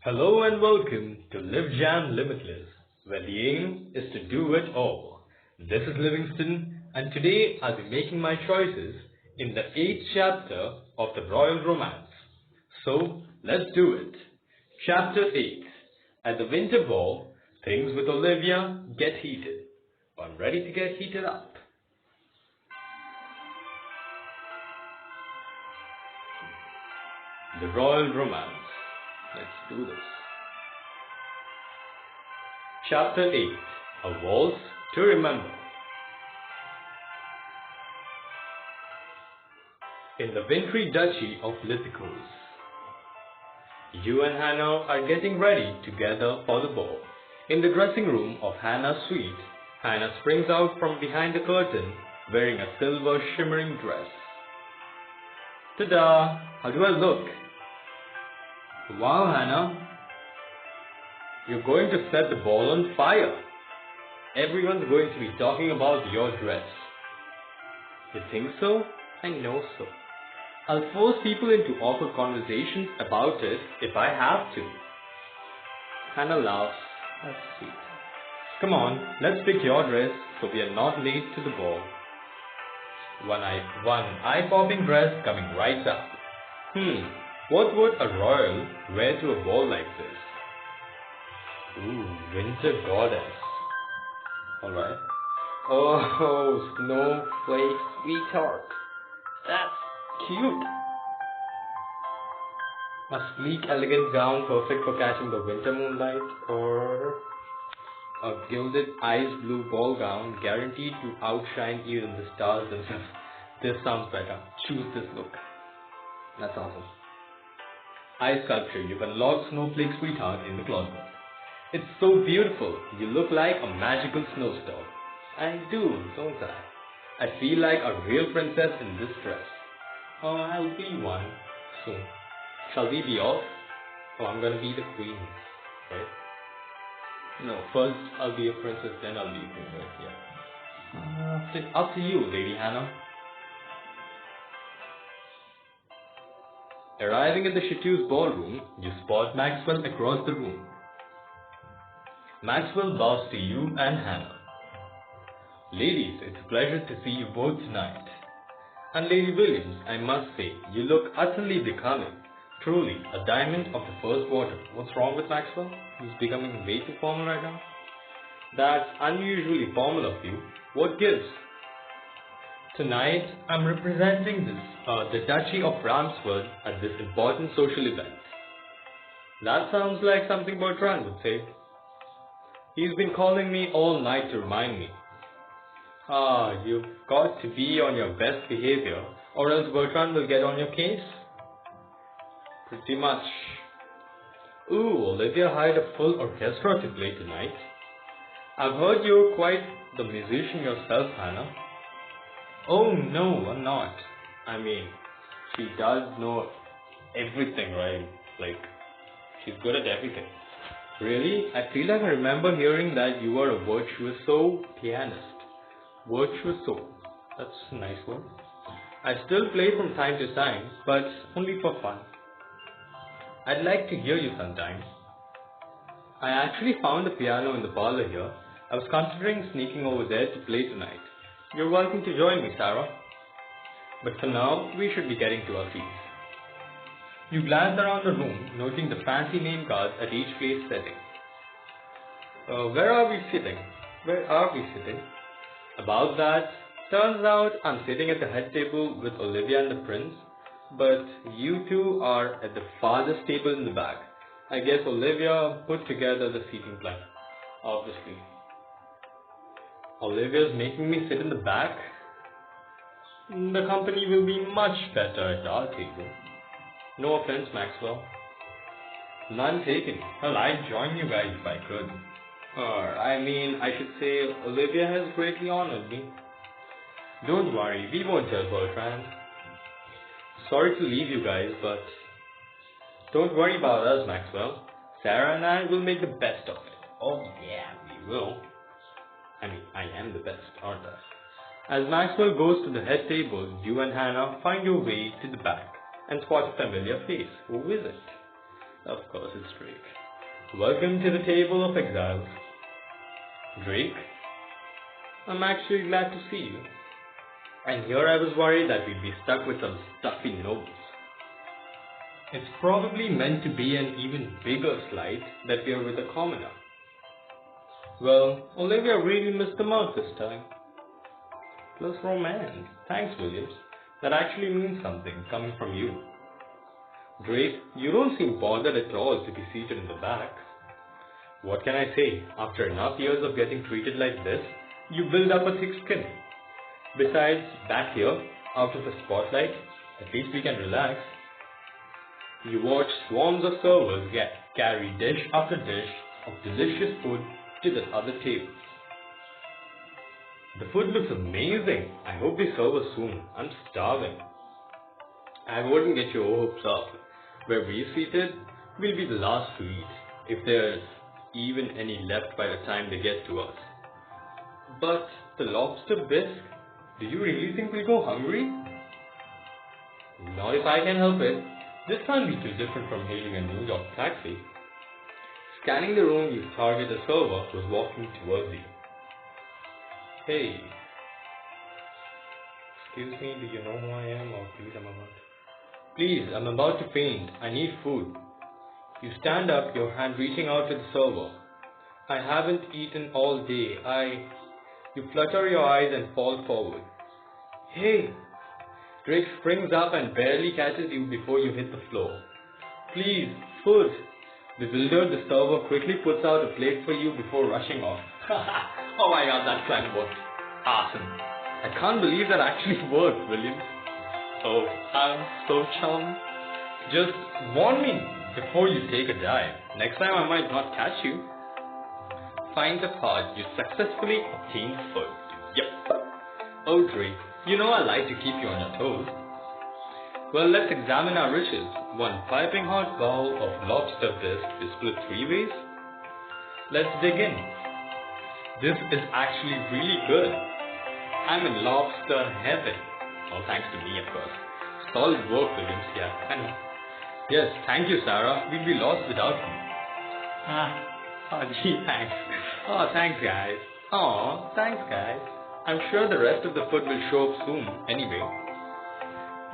Hello and welcome to LivJam Limitless, where the aim is to do it all. This is Livingston, and today I'll be making my choices in the 8th chapter of the Royal Romance. So, let's do it. Chapter 8. At the winter ball, things with Olivia get heated. I'm ready to get heated up. The Royal Romance. Let's do this. Chapter 8. A Waltz to Remember. In the wintry duchy of Lithicos, you and Hannah are getting ready together for the ball. In the dressing room of Hannah's suite, Hannah springs out from behind the curtain wearing a silver shimmering dress. Ta-da! How do I look? Wow, Hannah, you're going to set the ball on fire. Everyone's going to be talking about your dress. You think so? I know so. I'll force people into awkward conversations about it if I have to. Hannah laughs. That's sweet. Come on, let's pick your dress so we are not late to the ball. One eye-popping dress coming right up. What would a royal wear to a ball like this? Ooh, winter goddess. Alright. Oh, snowflake sweetheart. That's cute. A sleek, elegant gown perfect for catching the winter moonlight, or a gilded ice blue ball gown guaranteed to outshine even the stars themselves. This sounds better. Choose this look. That's awesome. Ice sculpture, you've unlocked Snowflake Sweetheart in the closet. It's so beautiful. You look like a magical snowstorm. I do, don't I? I feel like a real princess in this dress. Oh, I'll be one soon. Shall we be off? Oh, I'm gonna be the queen, right? No, first I'll be a princess, then I'll be a queen, right? Yeah. Up to you, Lady Hannah. Arriving at the Chateau's ballroom, you spot Maxwell across the room. Maxwell bows to you and Hannah. Ladies, it's a pleasure to see you both tonight. And Lady Williams, I must say, you look utterly becoming. Truly, a diamond of the first water. What's wrong with Maxwell? He's becoming way too formal right now. That's unusually formal of you. What gives? Tonight, I'm representing the Duchy of Ramsford at this important social event. That sounds like something Bertrand would say. He's been calling me all night to remind me. You've got to be on your best behavior, or else Bertrand will get on your case. Pretty much. Ooh, Olivia hired a full orchestra to play tonight. I've heard you're quite the musician yourself, Hannah. Oh no, I'm not. I mean, she does know everything, right? Like, she's good at everything. Really? I feel like I remember hearing that you were a virtuoso pianist. Virtuoso. That's a nice word. I still play from time to time, but only for fun. I'd like to hear you sometime. I actually found a piano in the parlor here. I was considering sneaking over there to play tonight. You're welcome to join me, Sarah. But for now, we should be getting to our seats. You glance around the room, noting the fancy name cards at each place setting. Where are we sitting? About that, turns out I'm sitting at the head table with Olivia and the prince, but you two are at the farthest table in the back. I guess Olivia put together the seating plan, obviously. Olivia's making me sit in the back. The company will be much better at our table. No offense, Maxwell. None taken. Well, I'd join you guys if I could. I should say Olivia has greatly honored me. Don't worry, we won't tell Bertrand. Sorry to leave you guys, but don't worry about us, Maxwell. Sarah and I will make the best of it. Oh yeah, we will. I am the best, aren't I? As Maxwell goes to the head table, you and Hannah find your way to the back and spot a familiar face. Who is it? Of course, it's Drake. Welcome to the table of exiles. Drake, I'm actually glad to see you. And here I was worried that we'd be stuck with some stuffy nobles. It's probably meant to be an even bigger slight that we're with a commoner. Well, Olivia really missed the mark this time. Plus romance. Thanks, Williams. That actually means something coming from you. Drake, you don't seem bothered at all to be seated in the back. What can I say? After enough years of getting treated like this, you build up a thick skin. Besides, back here, out of the spotlight, at least we can relax. You watch swarms of servers carry dish after dish of delicious food to the other tables. The food looks amazing. I hope they serve us soon. I'm starving. I wouldn't get your hopes up. Where we're seated, we'll be the last to eat, if there's even any left by the time they get to us. But the lobster bisque, do you really think we'll go hungry? Not if I can help it. This can't be too different from hailing a New York taxi. Scanning the room, you target a server who's walking towards you. Hey. Excuse me, do you know who I am? Or Please, I'm about to faint. I need food. You stand up, your hand reaching out to the server. I haven't eaten all day. You flutter your eyes and fall forward. Hey! Drake springs up and barely catches you before you hit the floor. Please, food! Bewildered, the server quickly puts out a plate for you before rushing off. Oh my god, that plan worked. Awesome. I can't believe that actually worked, Williams. Oh, I'm so charmed. Just warn me before you take a dive. Next time I might not catch you. Find the part. You successfully obtained food. Yep. Oh, Drake, you know I like to keep you on your toes. Well, let's examine our riches. One piping hot bowl of lobster bisque is split 3 ways. Let's dig in. This is actually really good. I'm in lobster heaven. All thanks to me, of course. Solid work, Williams. Yeah, I know. Yes, thank you, Sarah. We'd be lost without you. Oh, gee, thanks. Oh, thanks, guys. Oh, thanks, guys. I'm sure the rest of the food will show up soon, anyway.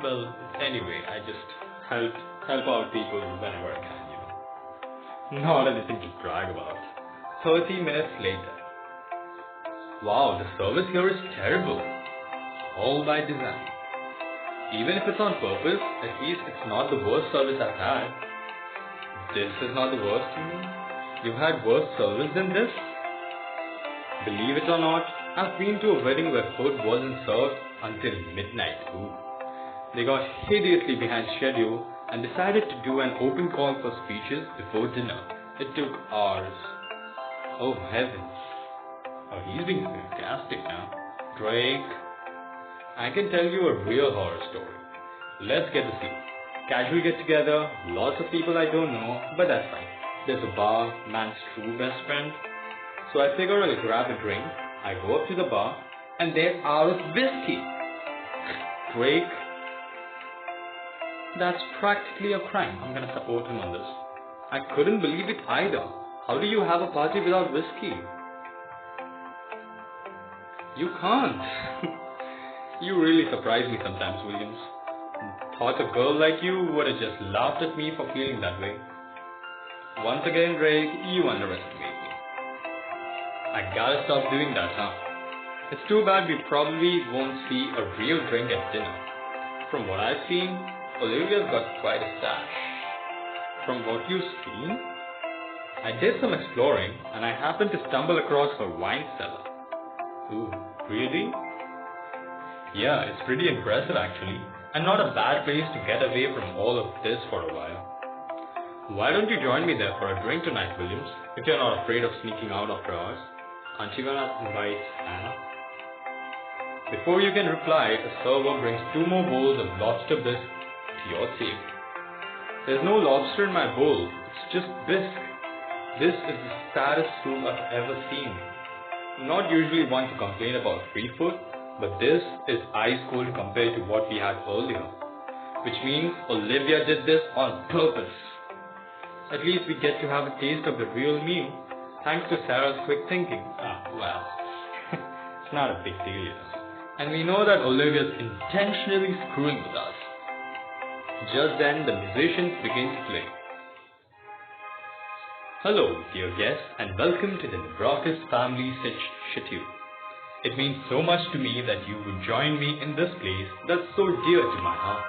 Well, anyway, I just help out people whenever I can, you know. Not anything to brag about. 30 minutes later. Wow, the service here is terrible. All by design. Even if it's on purpose, at least it's not the worst service I've had. This is not the worst, you mean? You've had worse service than this? Believe it or not, I've been to a wedding where food wasn't served until midnight. Ooh. They got hideously behind schedule and decided to do an open call for speeches before dinner. It took hours. Oh heavens. Oh, he's being sarcastic now. Drake, I can tell you a real horror story. Let's get the scene. Casual get together, lots of people I don't know, but that's fine. There's a bar, man's true best friend. So I figure I'll grab a drink. I go up to the bar, and they're out of whiskey. Drake, that's practically a crime. I'm gonna support him on this. I couldn't believe it either. How do you have a party without whiskey? You can't. You really surprise me sometimes, Williams. Thought a girl like you would have just laughed at me for feeling that way. Once again, Drake, you underestimate me. I gotta stop doing that, huh? It's too bad we probably won't see a real drink at dinner. From what I've seen, Olivia's got quite a stash. From what you've seen? I did some exploring, and I happened to stumble across her wine cellar. Ooh, really? Yeah, it's pretty impressive actually, and not a bad place to get away from all of this for a while. Why don't you join me there for a drink tonight, Williams, if you're not afraid of sneaking out after hours? Aren't you gonna invite Anna? Before you can reply, a server brings 2 more bowls of lobster bisque to your table. There's no lobster in my bowl, it's just bisque. This is the saddest soup I've ever seen. I'm not usually one to complain about free food, but this is ice cold compared to what we had earlier. Which means Olivia did this on purpose. At least we get to have a taste of the real meal, thanks to Sarah's quick thinking. Well, it's not a big deal, you know. And we know that Olivia's intentionally screwing with us. Just then, the musicians begin to play. Hello, dear guests, and welcome to the LivRockers family schedule. It means so much to me that you would join me in this place that's so dear to my heart.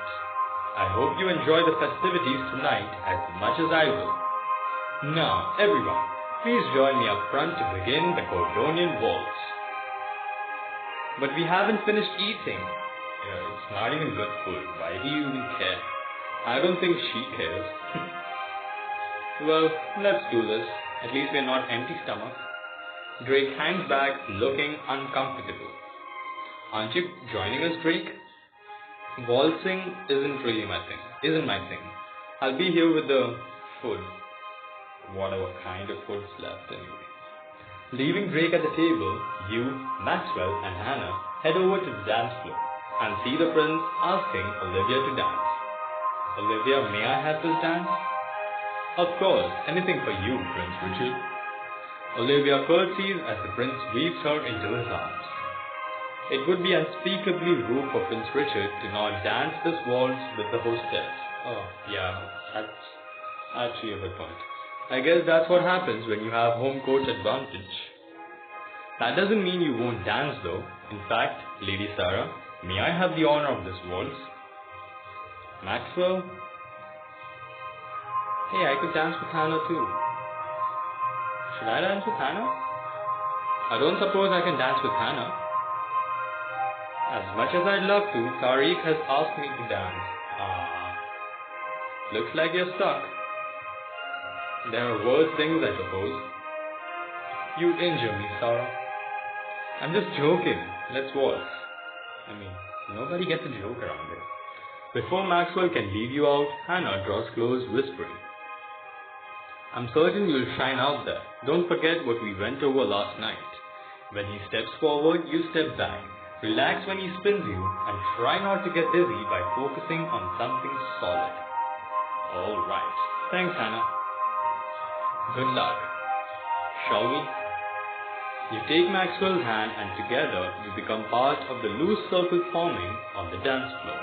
I hope you enjoy the festivities tonight as much as I will. Now, everyone, please join me up front to begin the Cordonian Waltz. But we haven't finished eating. It's not even good food. Why do you even care? I don't think she cares. Well, let's do this. At least we're not empty stomach. Drake hangs back, looking uncomfortable. Aren't you joining us, Drake? Waltzing isn't my thing. I'll be here with the food. Whatever kind of food's left anyway. Leaving Drake at the table, you, Maxwell, and Hannah head over to the dance floor and see the prince asking Olivia to dance. Olivia, may I have this dance? Of course, anything for you, Prince Richard. Olivia curtsies as the prince weaves her into his arms. It would be unspeakably rude for Prince Richard to not dance this waltz with the hostess. Oh, yeah, that's actually a good point. I guess that's what happens when you have home court advantage. That doesn't mean you won't dance though. In fact, Lady Sarah, may I have the honor of this waltz? Maxwell? Hey, I could dance with Hannah too. Should I dance with Hannah? I don't suppose I can dance with Hannah. As much as I'd love to, Tariq has asked me to dance. Looks like you're stuck. There are worse things, I suppose. You injure me, Sarah. I'm just joking. Let's waltz. I mean, nobody gets a joke around here. Before Maxwell can lead you out, Hannah draws close, whispering. I'm certain you'll shine out there. Don't forget what we went over last night. When he steps forward, you step back. Relax when he spins you, and try not to get dizzy by focusing on something solid. Alright. Thanks, Hannah. Good luck. Shall we? You take Maxwell's hand and together you become part of the loose circle forming on the dance floor.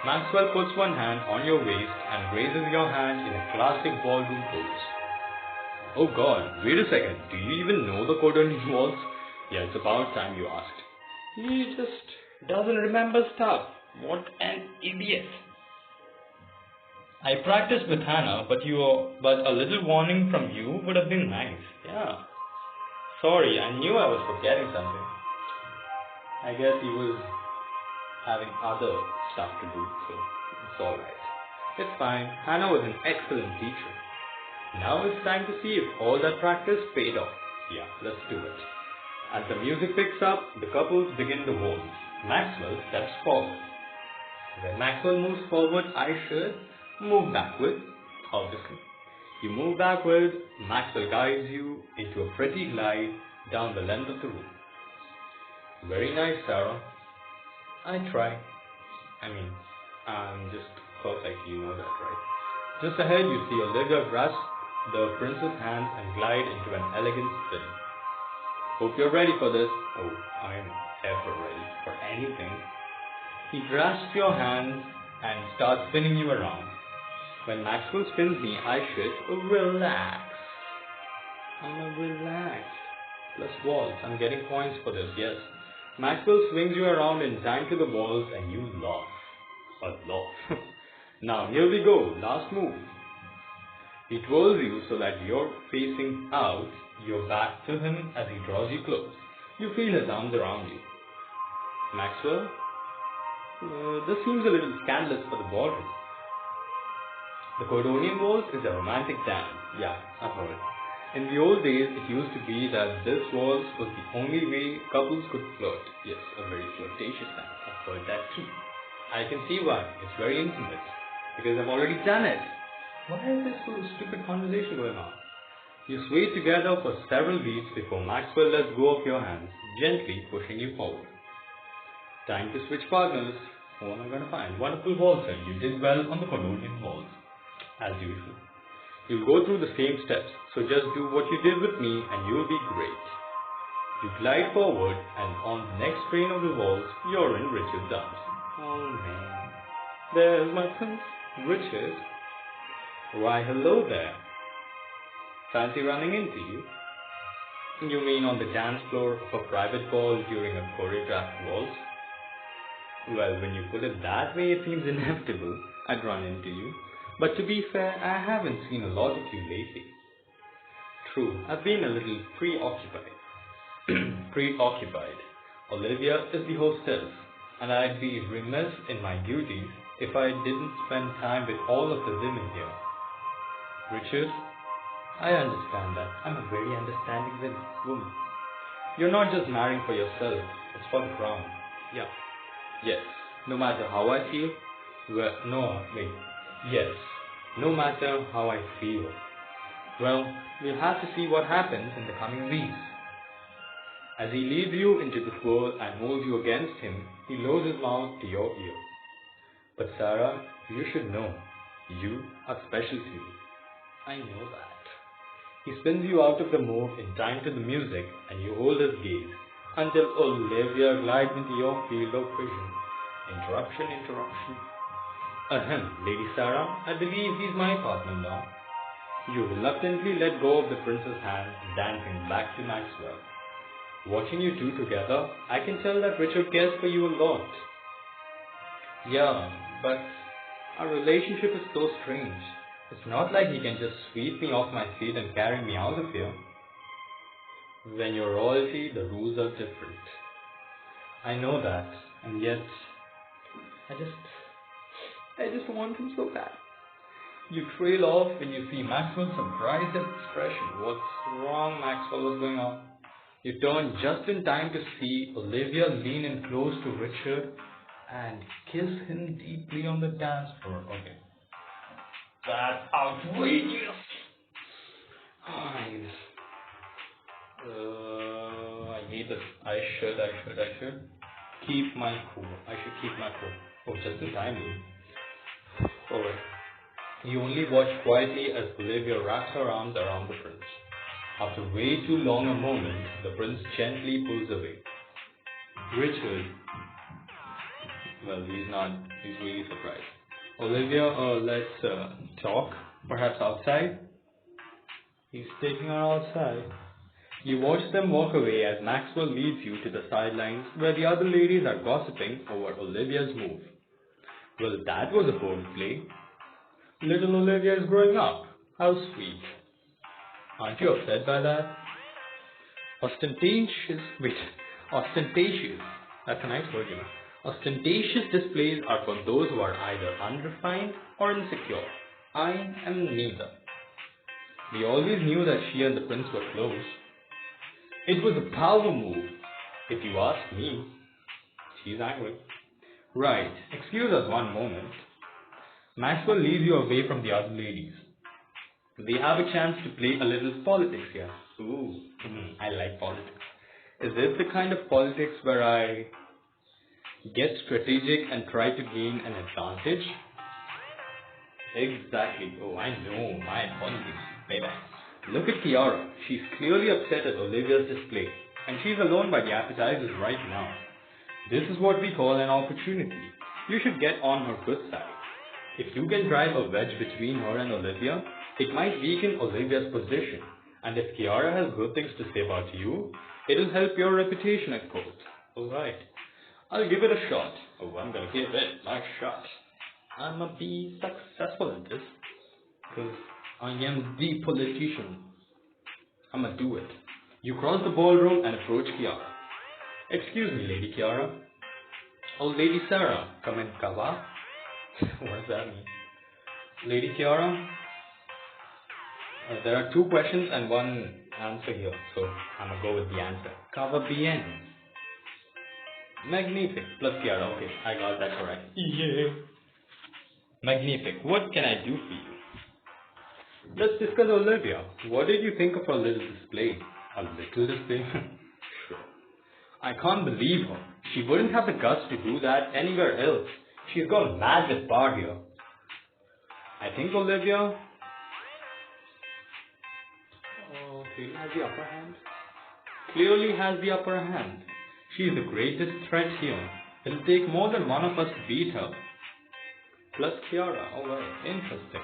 Maxwell puts one hand on your waist and raises your hand in a classic ballroom pose. Oh God, wait a second. Do you even know the Cordonian Waltz? Yeah, it's about time you asked. He just doesn't remember stuff. What an idiot. I practiced with Hannah, but a little warning from you would have been nice. Yeah. Sorry, I knew I was forgetting something. I guess he was having other stuff to do, so it's alright. It's fine. Hannah was an excellent teacher. Now it's time to see if all that practice paid off. Yeah, let's do it. As the music picks up, the couples begin the waltz. Maxwell steps forward. When Maxwell moves forward, I should move backward, obviously. You move backward, Maxwell guides you into a pretty glide down the length of the room. Very nice, Sarah. I try. I'm just perfect, you know that, right? Just ahead, you see Olivia grasp the prince's hand and glide into an elegant spin. Hope you're ready for this. Oh, I'm ever ready for anything. He grasps your hand and starts spinning you around. When Maxwell spins me, I should relax. I'm relaxed. Plus waltz. I'm getting points for this, yes. Maxwell swings you around in time to the waltz and you laugh. A lot. Now here we go. Last move. He twirls you so that you're facing out, your back to him as he draws you close. You feel his arms around you. Maxwell, this seems a little scandalous for the ballroom. The Cordonian Waltz is a romantic dance. Yeah, I've heard. In the old days, it used to be that this waltz was the only way couples could flirt. Yes, a very flirtatious dance. I've heard that too. I can see why. It's very intimate. Because I've already done it. Why is this so stupid conversation going on? You sway together for several beats before Maxwell lets go of your hands, gently pushing you forward. Time to switch partners. Who am I going to find? Wonderful waltzer. You did well on the Cordonian Waltz, as usual. You'll go through the same steps, so just do what you did with me and you'll be great. You glide forward and on the next train of the waltz, you're in Richard's arms. Oh man, there's my prince, Richard. Why hello there. Fancy running into you? You mean on the dance floor of a private ball during a choreographed waltz? Well, when you put it that way, it seems inevitable I'd run into you. But to be fair, I haven't seen a lot of you lately. True, I've been a little preoccupied. Olivia is the hostess, and I'd be remiss in my duties if I didn't spend time with all of the women here. Richard, I understand that. I'm a very understanding woman. You're not just marrying for yourself, it's for the crown. Yeah. Yes. No matter how I feel, yes. No matter how I feel. Well, we'll have to see what happens in the coming weeks. As he leads you into the swirl and holds you against him, he lowers his mouth to your ear. But Sarah, you should know, you are special to me. I know that. He spins you out of the move in time to the music and you hold his gaze until Olivia glides into your field of vision. Interruption. Ahem, Lady Sarah, I believe he's my partner now. You reluctantly let go of the prince's hand, dancing back to Maxwell. Watching you two together, I can tell that Richard cares for you a lot. Yeah, but our relationship is so strange. It's not like he can just sweep me off my feet and carry me out of here. When you're royalty, the rules are different. I know that, and yet, I just want him so bad. You trail off when you see Maxwell's surprised expression. What's wrong, Maxwell? What's going on? You turn just in time to see Olivia lean in close to Richard and kiss him deeply on the dance floor. Okay. That's outrageous. I hate this. I should keep my cool. Oh, just in time, dude. Alright. You only watch quietly as Olivia wraps her arms around the prince. After way too long a moment, the prince gently pulls away. Richard. Well, he's really surprised. Olivia, let's talk. Perhaps outside? He's taking her outside. You watch them walk away as Maxwell leads you to the sidelines where the other ladies are gossiping over Olivia's move. Well, that was a bold play. Little Olivia is growing up. How sweet. Aren't you upset by that? Ostentatious. That's a nice word, you know. Ostentatious displays are for those who are either unrefined or insecure. I am neither. We always knew that she and the prince were close. It was a power move, if you ask me. She's angry. Right, excuse us one moment. Maxwell leads you away from the other ladies. We have a chance to play a little politics here. Ooh, I like politics. Is this the kind of politics where I get strategic and try to gain an advantage? Exactly. Oh, I know. My apologies. Baby. Look at Kiara. She's clearly upset at Olivia's display, and she's alone by the appetizers right now. This is what we call an opportunity. You should get on her good side. If you can drive a wedge between her and Olivia, it might weaken Olivia's position, and if Kiara has good things to say about you, it'll help your reputation at court. Alright, I'll give it a shot. Oh, I'm gonna give it my shot. I'm gonna be successful in this, because I am the politician. I'm gonna do it. You cross the ballroom and approach Kiara. Excuse me, Lady Kiara. Oh, Lady Sarah, come in, Kawa. What does that mean? Lady Kiara, there are two questions and one answer here, so I'm gonna go with the answer. Kava bien. Magnific. Plus Kiara, okay, I got that correct. Yeah. Magnific. What can I do for you? Let's discuss Olivia. What did you think of her little display? A little display? Sure. I can't believe her. She wouldn't have the guts to do that anywhere else. She's gone mad with power here. I think Olivia clearly has the upper hand. Clearly has the upper hand. She is the greatest threat here. It'll take more than one of us to beat her. Plus Kiara. Oh well, interesting.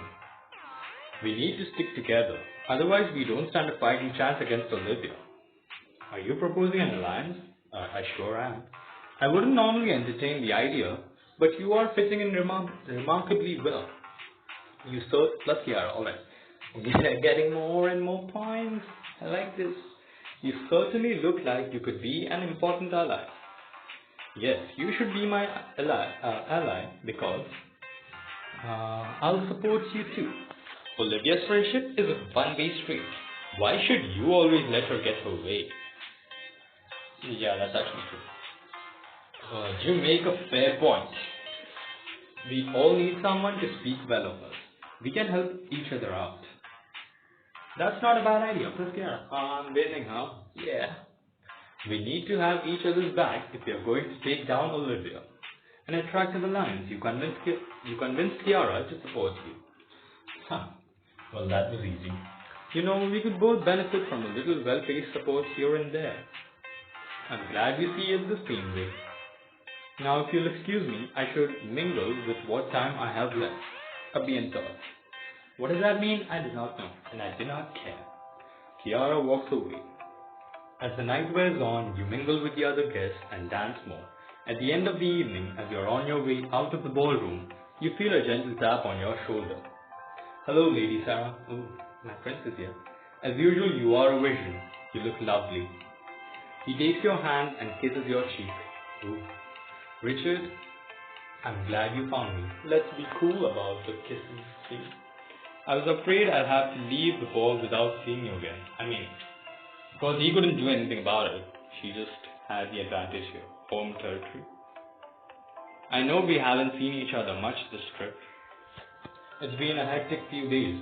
We need to stick together. Otherwise we don't stand a fighting chance against Olivia. Are you proposing an alliance? I sure am. I wouldn't normally entertain the idea, but you are fitting in remarkably well. You plus Kiara, alright. We are getting more and more points. I like this. You certainly look like you could be an important ally. Yes, you should be my ally because I'll support you too. Olivia's friendship is a one-way street. Why should you always let her get her way? Yeah, that's actually true. You make a fair point. We all need someone to speak well of us. We can help each other out. That's not a bad idea. Plus, Kiara, I'm winning, huh? Yeah. We need to have each other's back if we are going to take down Olivia. An attractive alliance. You convinced Kiara to support you. Huh. Well, that was easy. You know, we could both benefit from a little well-paced support here and there. I'm glad we see it the same way. Now, if you'll excuse me, I should mingle with what time I have left. A bien thought. What does that mean? I do not know, and I do not care. Kiara walks away. As the night wears on, you mingle with the other guests and dance more. At the end of the evening, as you are on your way out of the ballroom, you feel a gentle tap on your shoulder. Hello, Lady Sarah. Oh, my prince is here. As usual, you are a vision. You look lovely. He takes your hand and kisses your cheek. Oh. Richard, I'm glad you found me. Let's be cool about the kissing, please. I was afraid I'd have to leave the ball without seeing you again. I mean, because he couldn't do anything about it. She just had the advantage here. Home territory. I know we haven't seen each other much this trip. It's been a hectic few days.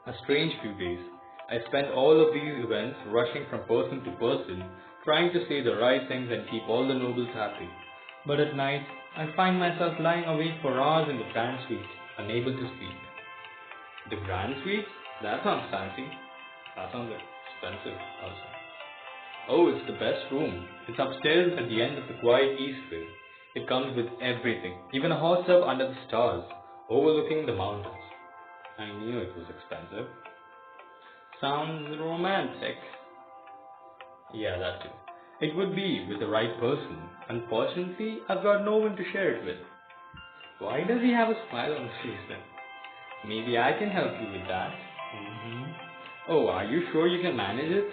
A strange few days. I spent all of these events rushing from person to person, trying to say the right things and keep all the nobles happy. But at night, I find myself lying awake for hours in the grand suite, unable to sleep. The grand suite? That sounds fancy. That sounds expensive also. Oh, it's the best room. It's upstairs at the end of the quiet east wing. It comes with everything, even a hot tub under the stars, overlooking the mountains. I knew it was expensive. Sounds romantic. Yeah, that too. It would be with the right person. Unfortunately, I've got no one to share it with. Why does he have a smile on his face then? Maybe I can help you with that. Oh, are you sure you can manage it?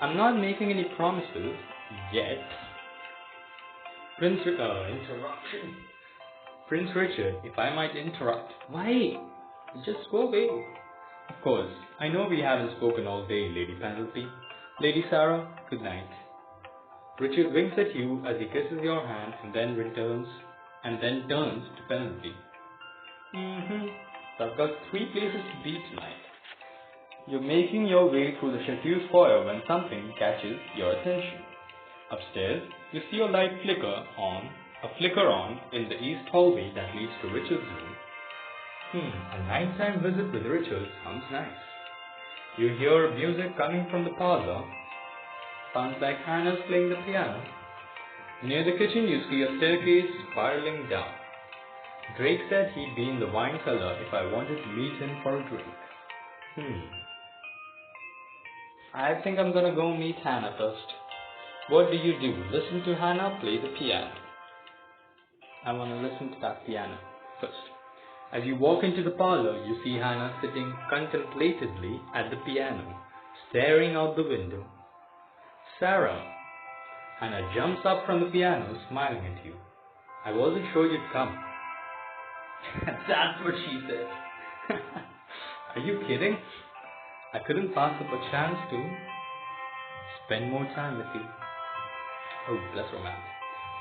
I'm not making any promises yet. Interruption. Prince Richard, if I might interrupt. Why? Just go away. Of course, I know we haven't spoken all day, Lady Penelope. Lady Sarah, good night. Richard winks at you as he kisses your hand and then turns to Penelope. So I've got 3 places to be tonight. You're making your way through the chateau's foyer when something catches your attention. Upstairs, you see a light flicker on in the east hallway that leads to Richard's room. A nighttime visit with Richard sounds nice. You hear music coming from the parlor. Sounds like Hannah's playing the piano. Near the kitchen, you see a staircase spiraling down. Drake said he'd be in the wine cellar if I wanted to meet him for a drink. I think I'm gonna go meet Hannah first. What do? Listen to Hannah play the piano. I wanna listen to that piano first. As you walk into the parlor, you see Hannah sitting contemplatively at the piano, staring out the window. Sarah! Hannah jumps up from the piano, smiling at you. I wasn't sure you'd come. That's what she said. Are you kidding? I couldn't pass up a chance to spend more time with you. Oh, bless romance.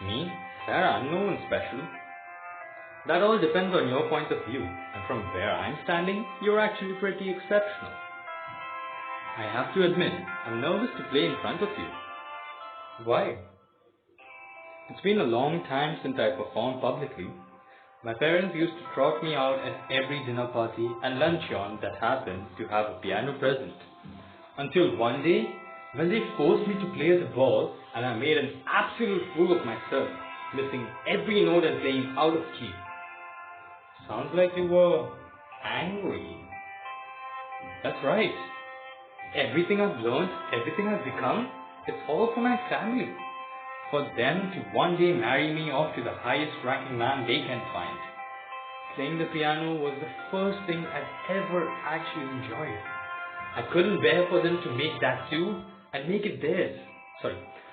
Me? Sarah, I'm no one special. That all depends on your point of view, and from where I'm standing, you're actually pretty exceptional. I have to admit, I'm nervous to play in front of you. Why? It's been a long time since I performed publicly. My parents used to trot me out at every dinner party and luncheon that happened to have a piano present. Until one day, when they forced me to play the ball and I made an absolute fool of myself, missing every note and playing out of key. Sounds like you were angry. That's right. Everything I've learned, everything I've become, it's all for my family. For them to one day marry me off to the highest ranking man they can find. Playing the piano was the first thing I'd ever actually enjoyed. I couldn't bear for them to make that too and make it theirs.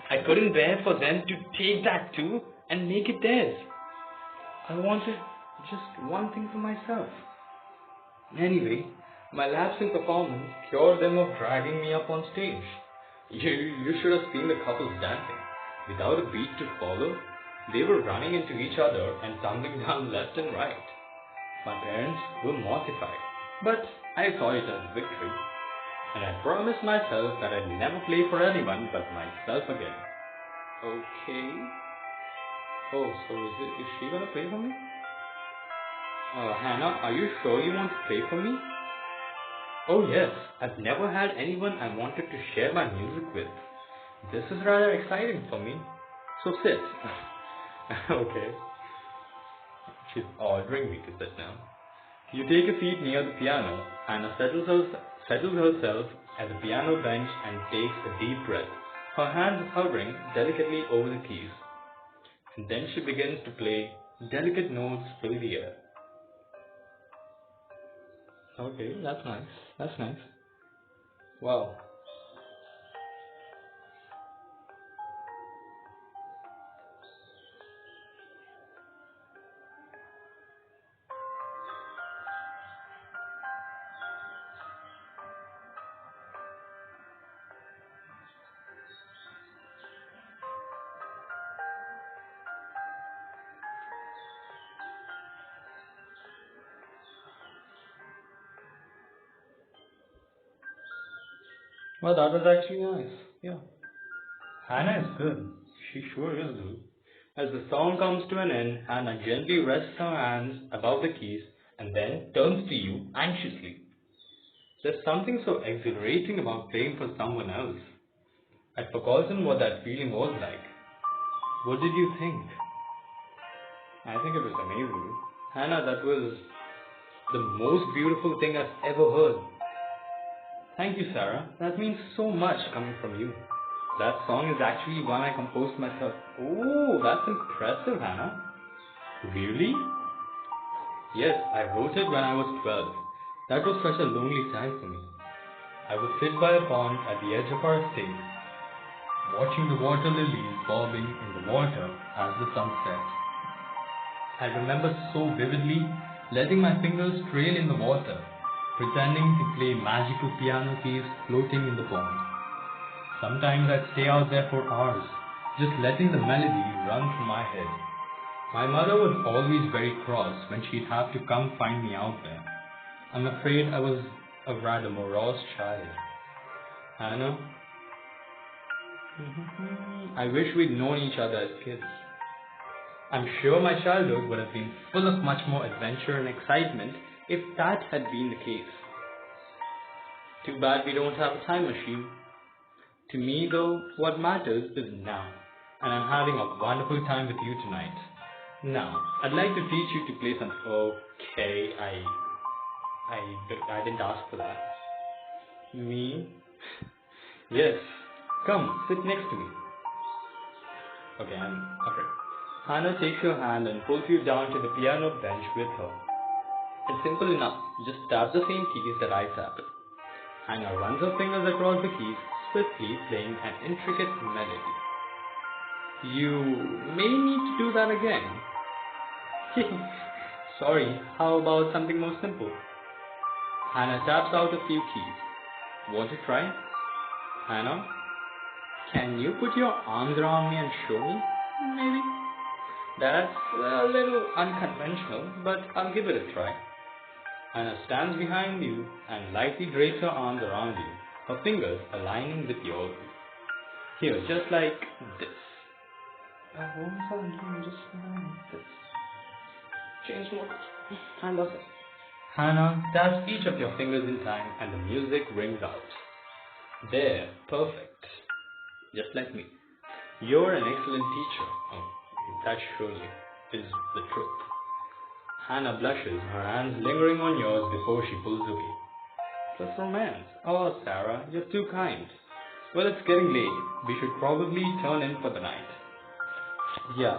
I couldn't bear for them to take that too and make it theirs. I wanted just one thing for myself. Anyway, my lapse in performance cured them of dragging me up on stage. You should have seen the couples dancing. Without a beat to follow, they were running into each other and tumbling down left and right. My parents were mortified, but I saw it as victory, and I promised myself that I'd never play for anyone but myself again. Okay. Oh, so is she gonna play for me? Hannah, are you sure you want to play for me? Oh yes, I've never had anyone I wanted to share my music with. This is rather exciting for me. So sit. Okay. She's ordering me to sit now. You take a seat near the piano. Anna settles herself at the piano bench and takes a deep breath, her hands hovering delicately over the keys. And then she begins to play. Delicate notes fill the air. Okay, that's nice. Wow. Well, that was actually nice. Yeah. Hannah is good. She sure is good. As the song comes to an end, Hannah gently rests her hands above the keys and then turns to you anxiously. There's something so exhilarating about playing for someone else. I'd forgotten what that feeling was like. What did you think? I think it was amazing. Hannah, that was the most beautiful thing I've ever heard. Thank you, Sarah. That means so much coming from you. That song is actually one I composed myself. Oh, that's impressive, Hannah. Really? Yes, I wrote it when I was 12. That was such a lonely time for me. I would sit by a pond at the edge of our estate, watching the water lilies bobbing in the water as the sun set. I remember so vividly letting my fingers trail in the water, pretending to play magical piano keys floating in the pond. Sometimes I'd stay out there for hours, just letting the melody run through my head. My mother was always very cross when she'd have to come find me out there. I'm afraid I was a rather morose child. Hannah, I wish we'd known each other as kids. I'm sure my childhood would have been full of much more adventure and excitement if that had been the case. Too bad we don't have a time machine. To me, though, what matters is now, and I'm having a wonderful time with you tonight. Now, I'd like to teach you to play some. Okay, I didn't ask for that. Me? Yes. Come, sit next to me. Okay, I'm afraid. Hannah takes your hand and pulls you down to the piano bench with her. It's simple enough. Just tap the same keys that I tap. Hannah runs her fingers across the keys, swiftly playing an intricate melody. You may need to do that again. Sorry, how about something more simple? Hannah taps out a few keys. Want to try? Hannah, can you put your arms around me and show me? Maybe. That's a little unconventional, but I'll give it a try. Hannah stands behind you and lightly drapes her arms around you, her fingers aligning with yours. Here, just like this. Just like this. change mode, and that's it. Hannah, tap each of your fingers in time and the music rings out. There, perfect. Just like me. You're an excellent teacher. Oh, that surely is the truth. Hannah blushes, her hands lingering on yours before she pulls away. Plus romance. Oh, Sarah, you're too kind. Well, it's getting late. We should probably turn in for the night. Yeah.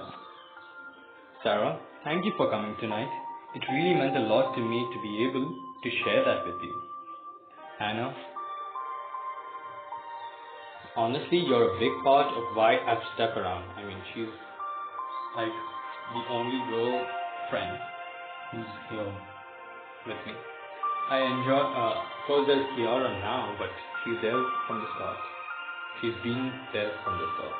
Sarah, thank you for coming tonight. It really meant a lot to me to be able to share that with you. Hannah, honestly, you're a big part of why I've stuck around. I mean, she's like the only girl friend who's here with me. I enjoy, of course there's Kiara now, but she's there from the start. She's been there from the start.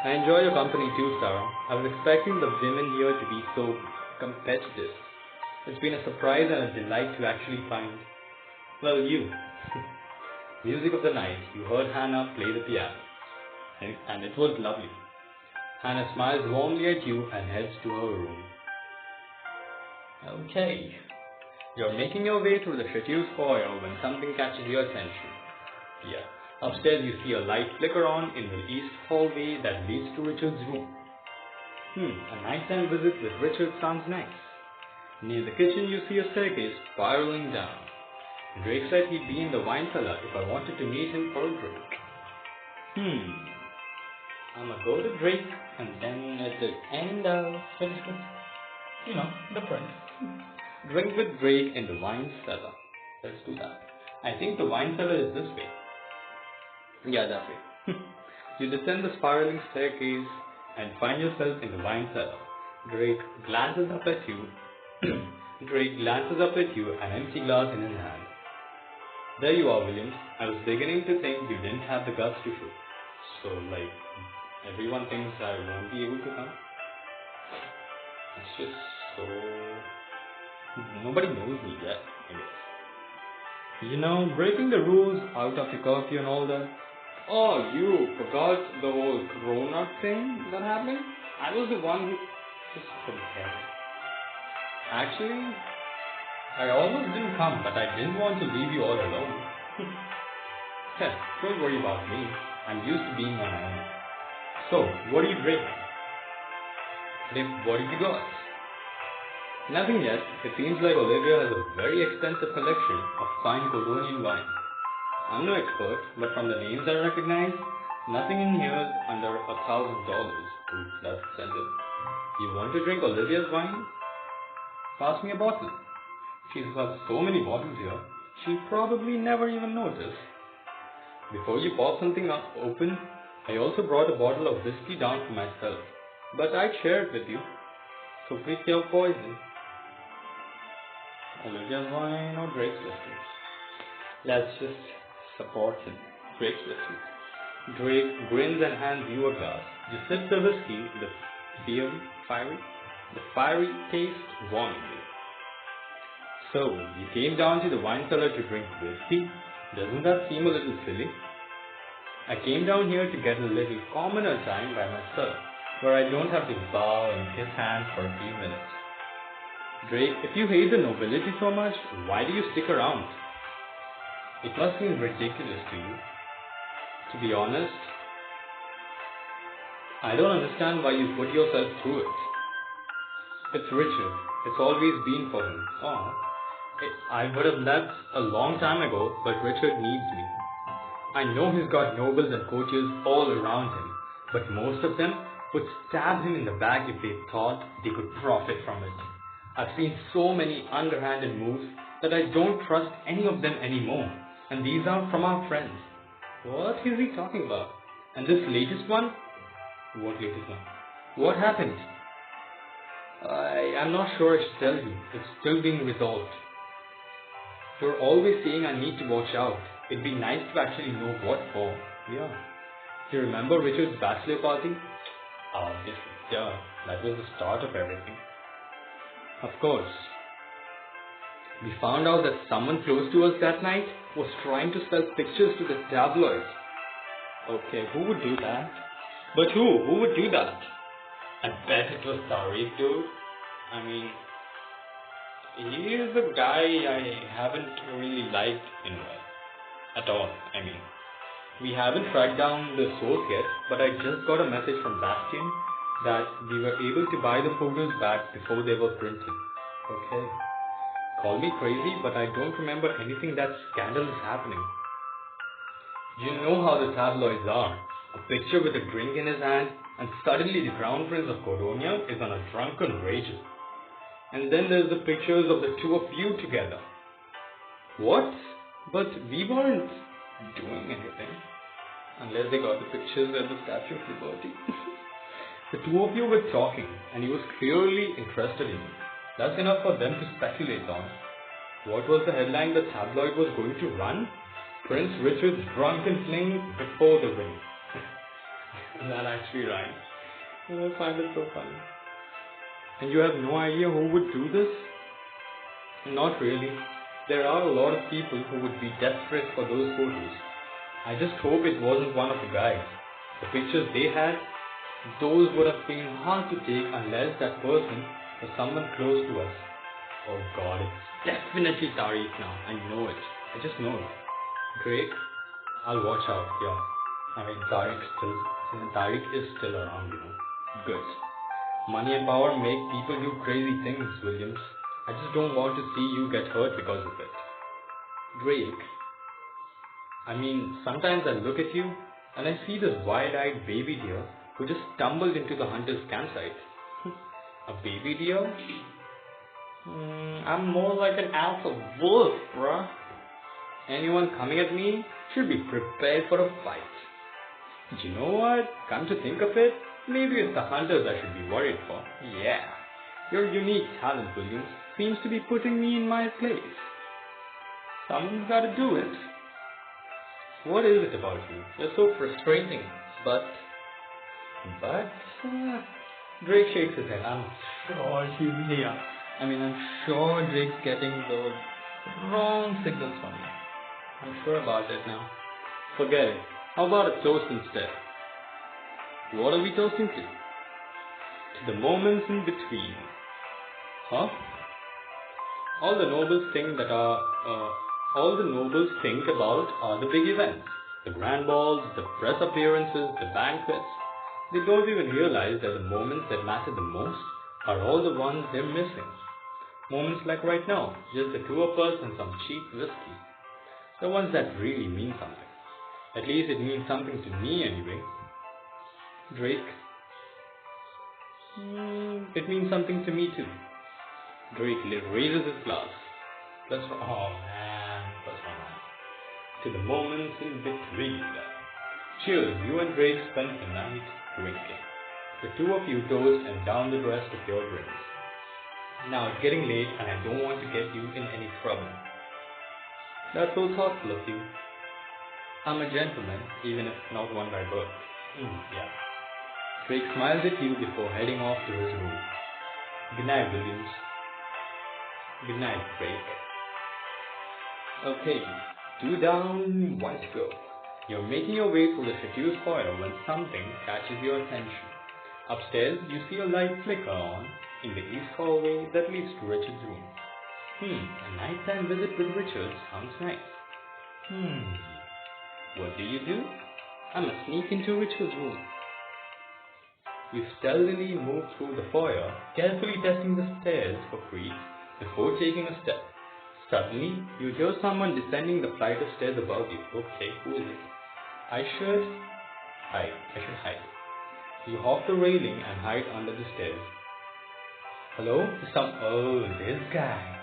I enjoy your company too, Sarah. I was expecting the women here to be so competitive. It's been a surprise and a delight to actually find, well, you. Music of the night, you heard Hannah play the piano. And it was lovely. Hannah smiles warmly at you and heads to her room. Okay. You're making your way through the chateau's foyer when something catches your attention. Yeah. Upstairs you see a light flicker on in the east hallway that leads to Richard's room. A nighttime visit with Richard sounds nice. Near the kitchen you see a staircase spiraling down. Drake said he'd be in the wine cellar if I wanted to meet him for a drink. I'ma go to Drake and then at the end I'll finish with, the friend. Drink with Drake in the wine cellar. Let's do that. I think the wine cellar is this way. Yeah, that way. You descend the spiraling staircase and find yourself in the wine cellar. Drake glances up at you. An empty glass in his hand. There you are, Williams. I was beginning to think you didn't have the guts to shoot. So, everyone thinks I won't be able to come. It's just so... Nobody knows me yet, I guess. Breaking the rules out of the curfew and all that. Oh, you forgot the whole corona thing that happened? I was the one who just forget. Actually, I almost didn't come, but I didn't want to leave you all alone. Yes, don't worry about me. I'm used to being on my own. So, what are you drinking? What have you got? Nothing yet. It seems like Olivia has a very extensive collection of fine colonial wine. I'm no expert, but from the names I recognize, nothing in here is under $1,000. That's expensive. You want to drink Olivia's wine? Pass me a bottle. She's got so many bottles here, she'll probably never even notice. Before you pop something open, I also brought a bottle of whiskey down for myself, but I'd share it with you. So pick your poison. Olivia's wine or Drake's whiskey? Let's just support him. Drake's whiskey. Drake grins and hands you a glass. You sip the whiskey, the fiery taste warmingly. So, you came down to the wine cellar to drink whiskey? Doesn't that seem a little silly? I came down here to get a little commoner time by myself, where I don't have to bow and kiss hands for a few minutes. Drake, if you hate the nobility so much, why do you stick around? It must seem ridiculous to you. To be honest, I don't understand why you put yourself through it. It's Richard. It's always been for him. I would have left a long time ago, but Richard needs me. I know he's got nobles and courtiers all around him, but most of them would stab him in the back if they thought they could profit from it. I've seen so many underhanded moves that I don't trust any of them anymore, and these are from our friends. What is he talking about? And this latest one? What latest one? What happened? I'm not sure I should tell you. It's still being resolved. You're always saying I need to watch out. It'd be nice to actually know what for. Yeah. Do you remember Richard's bachelor party? Obviously, yeah. That was the start of everything. Of course. We found out that someone close to us that night was trying to sell pictures to the tabloids. Okay, who would do that? But who? Who would do that? I bet it was Tariq, dude. I mean, he is the guy I haven't really liked in a while. At all, I mean. We haven't tracked down the source yet, but I just got a message from Bastian that we were able to buy the photos back before they were printed. Okay. Call me crazy, but I don't remember anything that scandalous happening. You know how the tabloids are. A picture with a drink in his hand, and suddenly the Crown Prince of Coronia is on a drunken rage. And then there's the pictures of the two of you together. What? But we weren't doing anything. Unless they got the pictures at the Statue of Liberty. The two of you were talking, and he was clearly interested in you. That's enough for them to speculate on. What was the headline the tabloid was going to run? Prince Richard's drunken fling before the ring. That actually rhymes. I find it so funny. And you have no idea who would do this? Not really. There are a lot of people who would be desperate for those photos. I just hope it wasn't one of the guys. The pictures they had, those would have been hard to take unless that person was someone close to us. Oh god, it's definitely Tariq now. I know it. I just know it. Drake, I'll watch out, yeah. I mean, Tariq is still around, you know. Good. Money and power make people do crazy things, Williams. I just don't want to see you get hurt because of it. Drake, I mean, sometimes I look at you and I see this wide-eyed baby deer who just stumbled into the hunter's campsite. A baby deer? I'm more like an alpha wolf, bruh. Anyone coming at me should be prepared for a fight. You know what? Come to think of it, maybe it's the hunters I should be worried for. Yeah. Your unique talent, Williams, seems to be putting me in my place. Someone's gotta do it. What is it about you? You're so frustrating, but Drake shakes his head. I'm sure she's here. I'm sure Drake's getting those wrong signals from me. I'm sure about it now. Forget it. How about a toast instead? What are we toasting to? To the moments in between. Huh? All the nobles think about are the big events. The grand balls, the press appearances, the banquets. They don't even realize that the moments that matter the most are all the ones they're missing. Moments like right now, just the two of us and some cheap whiskey. The ones that really mean something. At least it means something to me anyway. Drake. It means something to me too. Drake raises his glass. Plus one. Oh man, plus one. To the moments in between. Cheers, you and Drake spent the night drinking. The two of you toast and down the rest of your drinks. Now it's getting late and I don't want to get you in any trouble. That's so thoughtful of you. I'm a gentleman, even if not one by birth. Yeah. Drake smiles at you before heading off to his room. Good night, Williams. Good night, Drake. Okay, 2 down, 1 to go. You're making your way through the seduce foyer when something catches your attention. Upstairs, you see a light flicker on in the east hallway that leads to Richard's room. A nighttime visit with Richard sounds nice. What do? I'ma sneak into Richard's room. You stealthily move through the foyer, carefully testing the stairs for creaks before taking a step. Suddenly, you hear someone descending the flight of stairs above you. Okay, who is it? I should hide. You hop the railing and hide under the stairs. Hello? Oh, this guy.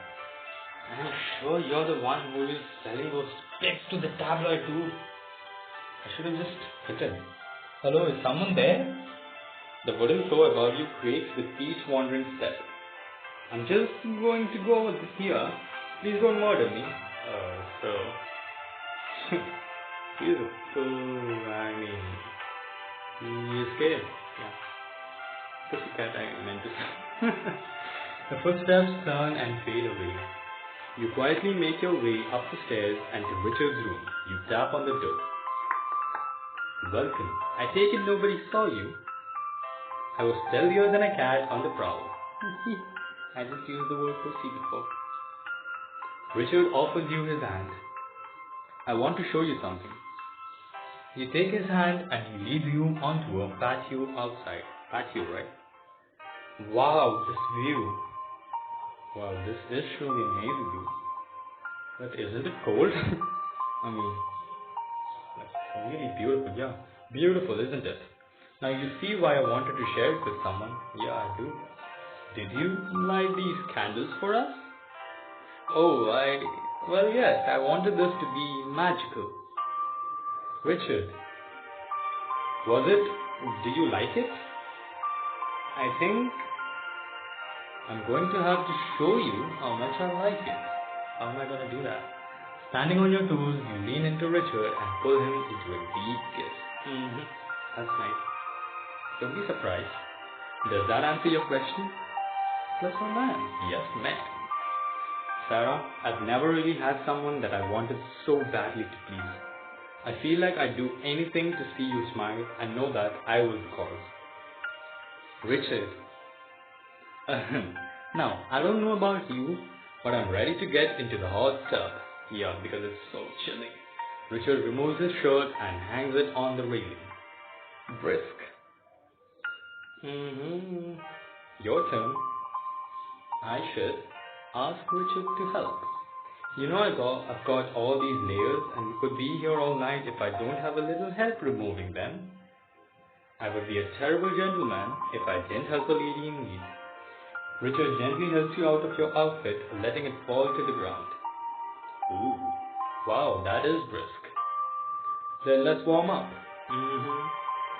I'm sure you're the one who is selling those pics to the tabloid too. I should have just hidden. Hello, is someone there? The wooden floor above you creaks with each wandering step. I'm just going to go over here. Please don't murder me. He's a fool. You're scared. Yeah. Pussycat, I meant to say. The footsteps turn and fade away. You quietly make your way up the stairs and to Richard's room. You tap on the door. Welcome. I take it nobody saw you. I was stealthier than a cat on the prowl. I just used the word pussy before. Richard offers you his hand. I want to show you something. You take his hand and he leads you onto a patio outside. Patio, right? Wow, this view. Wow, this is truly amazing view. But isn't it cold? I mean, that's really beautiful. Yeah, beautiful, isn't it? Now you see why I wanted to share it with someone. Yeah, I do. Did you light these candles for us? Oh, well, yes, I wanted this to be magical. Richard, was it? Did you like it? I think I'm going to have to show you how much I like it. How am I going to do that? Standing on your toes, you lean into Richard and pull him into a deep kiss. That's nice. Don't be surprised. Does that answer your question? Plus or minus? Yes, ma'am. Sarah, I've never really had someone that I wanted so badly to please. I feel like I'd do anything to see you smile and know that I was the cause. Richard. Now, I don't know about you, but I'm ready to get into the hot tub. Yeah, because it's so chilly. Richard removes his shirt and hangs it on the railing. Brisk. Your turn. I should ask Richard to help. You know, I've got all these layers and we could be here all night if I don't have a little help removing them. I would be a terrible gentleman if I didn't help a lady in need. Richard gently helps you out of your outfit, letting it fall to the ground. Ooh, wow, that is brisk. Then let's warm up.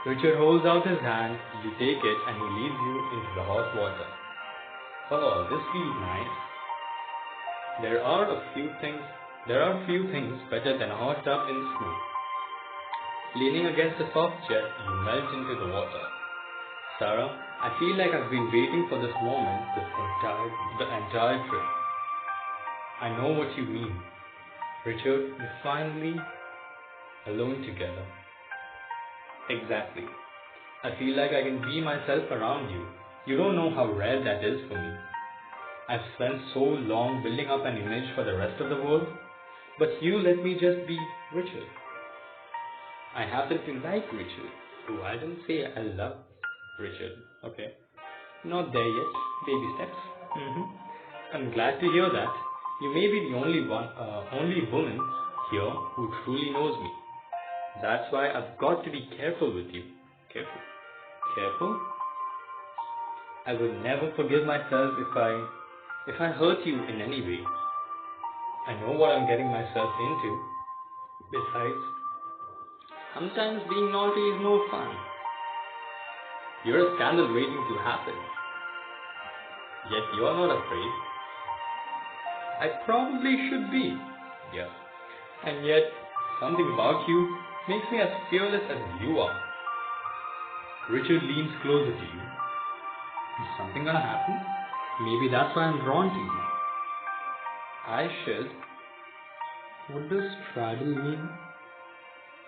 Richard holds out his hand, you take it and he leads you into the hot water. Oh, this feels nice. There are few things better than a hot tub in snow. Leaning against the soft jet, you melt into the water. Sarah, I feel like I've been waiting for this moment the entire trip. I know what you mean. Richard, we're finally alone together. Exactly. I feel like I can be myself around you. You don't know how rare that is for me. I've spent so long building up an image for the rest of the world, but you let me just be Richard. I happen to like Richard. Oh, I didn't say I love Richard. Okay. Not there yet. Baby steps. I'm glad to hear that. You may be the only woman here who truly knows me. That's why I've got to be careful with you. Careful? Careful? I would never forgive myself if I hurt you in any way. I know what I'm getting myself into. Besides, sometimes being naughty is no fun. You're a scandal waiting to happen. Yet you're not afraid. I probably should be. Yeah. And yet, something about you makes me as fearless as you are. Richard leans closer to you. Is something gonna happen? Maybe that's why I'm drawn to you. I should. What does straddle mean?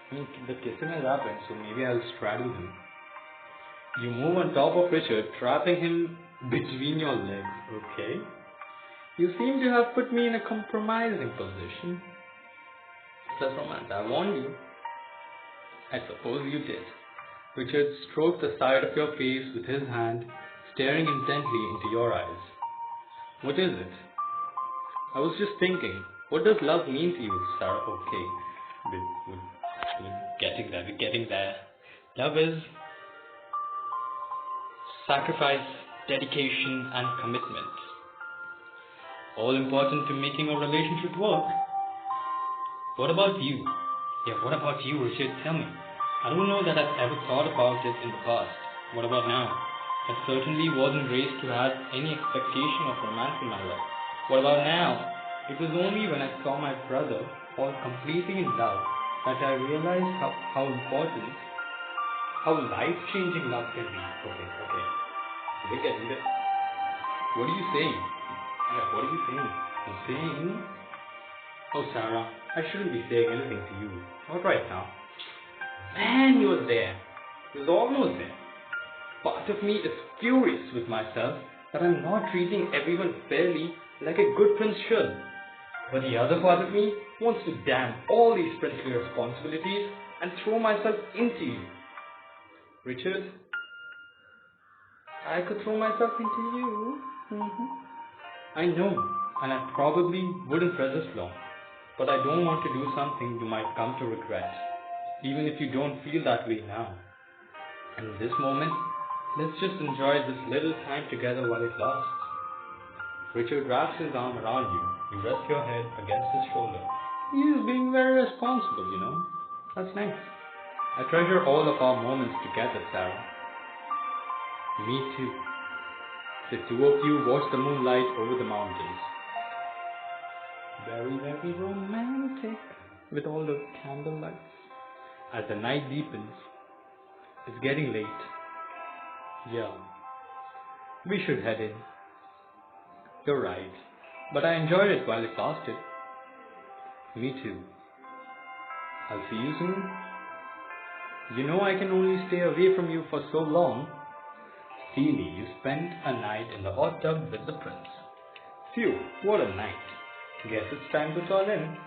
I mean, the kissing has happened, so maybe I'll straddle him. You move on top of Richard, trapping him between your legs. Okay. You seem to have put me in a compromising position. Plus romance, I warned you. I suppose you did. Richard stroked the side of your face with his hand, staring intently into your eyes. What is it? I was just thinking, what does love mean to you, Sarah? Okay, we're getting there. Love is sacrifice, dedication, and commitment. All important to making a relationship work. What about you? Yeah, what about you, Richard? Tell me. I don't know that I've ever thought about it in the past. What about now? I certainly wasn't raised to have any expectation of romance in my life. What about now? It was only when I saw my brother fall completely in love that I realized how important, how life-changing love can be. Okay. We're getting there. What are you saying? Yeah, what are you saying? I'm saying... Oh, Sarah, I shouldn't be saying anything to you. Not right now. Man, he was there. He was almost there. Part of me is furious with myself that I'm not treating everyone fairly like a good prince should. But the other part of me wants to damn all these princely responsibilities and throw myself into you. Richard, I could throw myself into you. I know, and I probably wouldn't resist long, but I don't want to do something you might come to regret, even if you don't feel that way now. And in this moment, let's just enjoy this little time together while it lasts. Richard wraps his arm around you. You rest your head against his shoulder. He is being very responsible, you know. That's nice. I treasure all of our moments together, Sarah. Me too. The two of you watch the moonlight over the mountains. Very, very romantic with all the candlelights. As the night deepens, it's getting late. Yeah, we should head in. You're right, but I enjoyed it while it lasted. Me too. I'll see you soon. You know I can only stay away from you for so long. Steely, you spent a night in the hot tub with the prince. Phew, what a night. Guess it's time to turn in.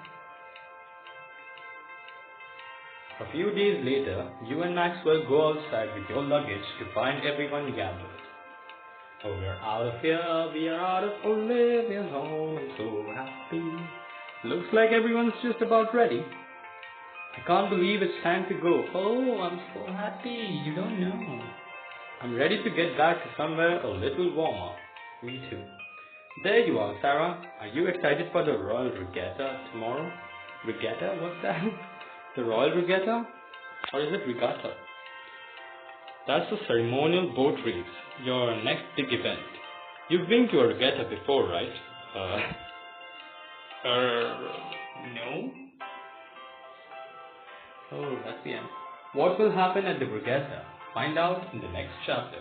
A few days later, you and Maxwell go outside with your luggage to find everyone gathered. Oh, we're out of here, we are out of Olivia's home, I'm so happy. Looks like everyone's just about ready. I can't believe it's time to go. Oh, I'm so happy, you don't know. I'm ready to get back to somewhere a little warmer. Me too. There you are, Sarah. Are you excited for the Royal Regatta tomorrow? Regatta? What's that? The Royal Regatta? Or is it Regatta? That's a ceremonial boat race, your next big event. You've been to a regatta before, right? No? Oh, that's the end. What will happen at the regatta? Find out in the next chapter.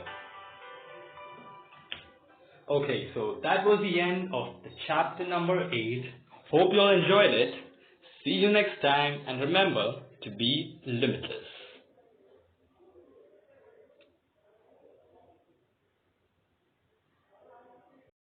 Okay, so that was the end of the chapter number 8. Hope you all enjoyed it. See you next time, and remember to be limitless.